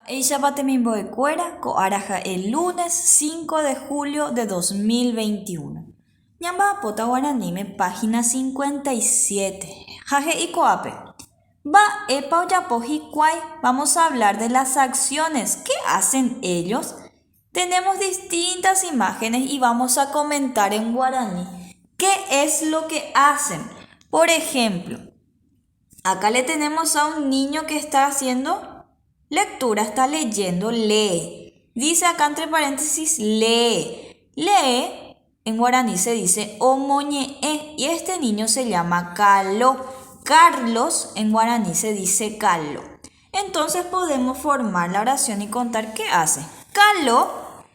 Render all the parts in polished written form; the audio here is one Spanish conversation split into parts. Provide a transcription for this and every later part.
Ixapatemimbo'ekuéra ko'áraha el lunes 5 de julio de 2021. Ñamba'apóta Guaraníme, página 57. Jaje y coape. Epa oyapo hikuái. Vamos a hablar de las acciones. ¿Qué hacen ellos? Tenemos distintas imágenes y vamos a comentar en guaraní qué es lo que hacen. Por ejemplo, acá le tenemos a un niño que está haciendo lectura, está leyendo, lee. Dice acá entre paréntesis, lee. Lee, en guaraní se dice omoñe'e y este niño se llama Caló. Carlos, en guaraní se dice Caló. Entonces podemos formar la oración y contar qué hace. Caló,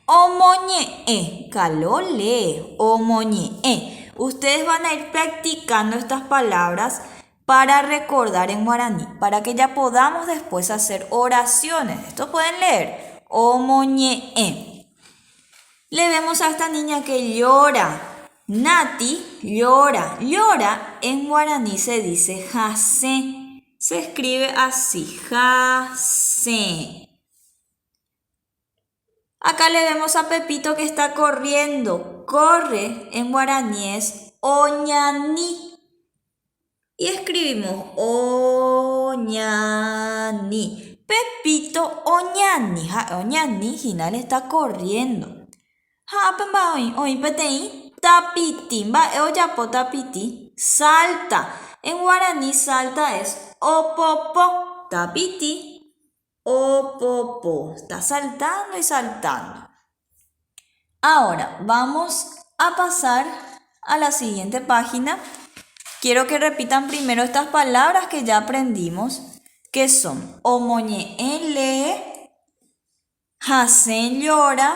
omoñe'e. Caló lee, omoñe'e. Ustedes van a ir practicando estas palabras para recordar en guaraní, para que ya podamos después hacer oraciones. Esto pueden leer. Omoñe'e. Le vemos a esta niña que llora. Nati llora. Llora en guaraní se dice jase. Se escribe así, jase. Acá le vemos a Pepito que está corriendo. Corre en guaraní es oñaní. Y escribimos oñani. Pepito oñani. Oñani final está corriendo. Oí petei. Tapiti. Oyapo tapiti. Salta. En guaraní salta es opopo. Tapiti. Opopo. Está saltando y saltando. Ahora vamos a pasar a la siguiente página. Quiero que repitan primero estas palabras que ya aprendimos, que son omoñe'e lee, jasen llora,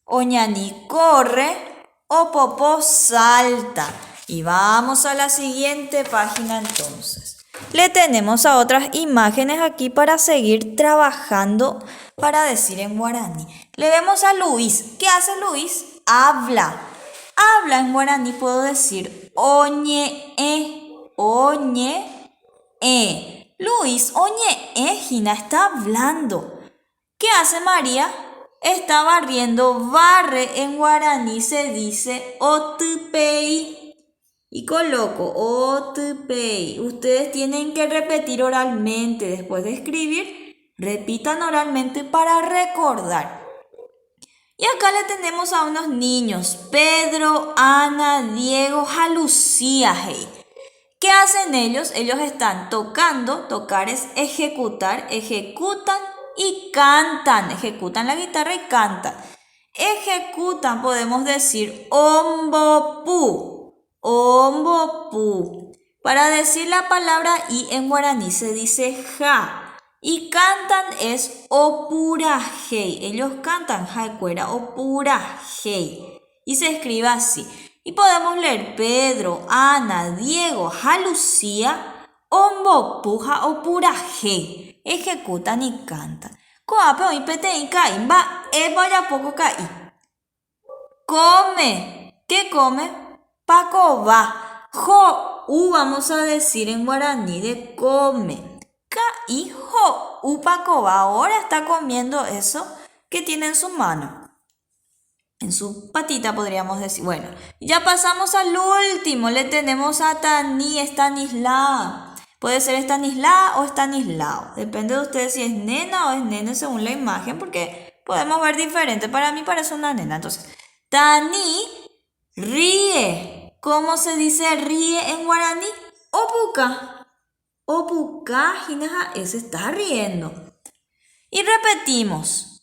oñaní corre, opopo salta. Y vamos a la siguiente página entonces. Le tenemos a otras imágenes aquí para seguir trabajando para decir en guaraní. Le vemos a Luis. ¿Qué hace Luis? Habla. Habla en guaraní puedo decir oñe'e, oñe'e. Luis, oñe'e, Gina está hablando. ¿Qué hace María? Está barriendo. Barre en guaraní se dice otupei. Y coloco otupei. Ustedes tienen que repetir oralmente después de escribir. Repitan oralmente para recordar. Y acá le tenemos a unos niños, Pedro, Ana, Diego, Lucía. Hey. ¿Qué hacen ellos? Ellos están tocando, tocar es ejecutar, ejecutan y cantan. Ejecutan la guitarra y cantan. Ejecutan, podemos decir ombopu, ombopu. Para decir la palabra y en guaraní se dice ja. Y cantan es opurajei. Ellos cantan jaecuera opurajei. Y se escribe así. Y podemos leer Pedro, Ana, Diego, Lucía, ombopuja opurajei. Ejecutan y cantan. Coape hoy petei caí. Vaya poco caí. Come. ¿Qué come? Paco va. Vamos a decir en guaraní de come. Hijo, Upacoba ahora está comiendo eso que tiene en su mano. En su patita podríamos decir. Bueno, ya pasamos al último. Le tenemos a Tani, Estanislao. Puede ser Estanislao o Estanislao. Depende de ustedes si es nena o es nene según la imagen, porque podemos ver diferente. Para mí parece una nena. Entonces, Tani ríe. ¿Cómo se dice ríe en guaraní? Opuka. Opuka, se está riendo. Y repetimos.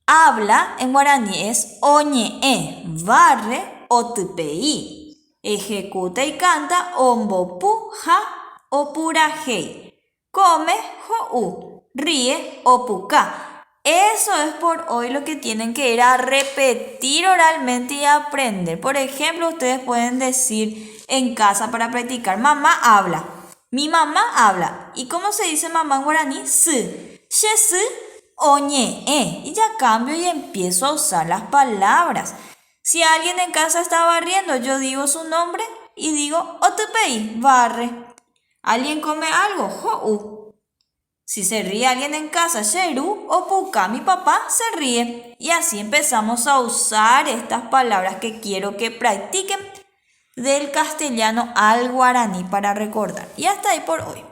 Habla en guaraní es oñe'e, barre otupei. Ejecuta y canta ombopu ja opurajei. Come jo'u, ríe opuka. Eso es por hoy lo que tienen que ir a repetir oralmente y aprender. Por ejemplo, ustedes pueden decir en casa para practicar, mamá habla. Mi mamá habla. ¿Y cómo se dice mamá en guaraní? Si. Shesi, oñe'e. Y ya cambio y empiezo a usar las palabras. Si alguien en casa está barriendo, yo digo su nombre y digo otupei, barre. ¿Alguien come algo? Jo'u. Si se ríe alguien en casa, Sheru o Puka, mi papá, se ríe. Y así empezamos a usar estas palabras que quiero que practiquen del castellano al guaraní para recordar. Y hasta ahí por hoy.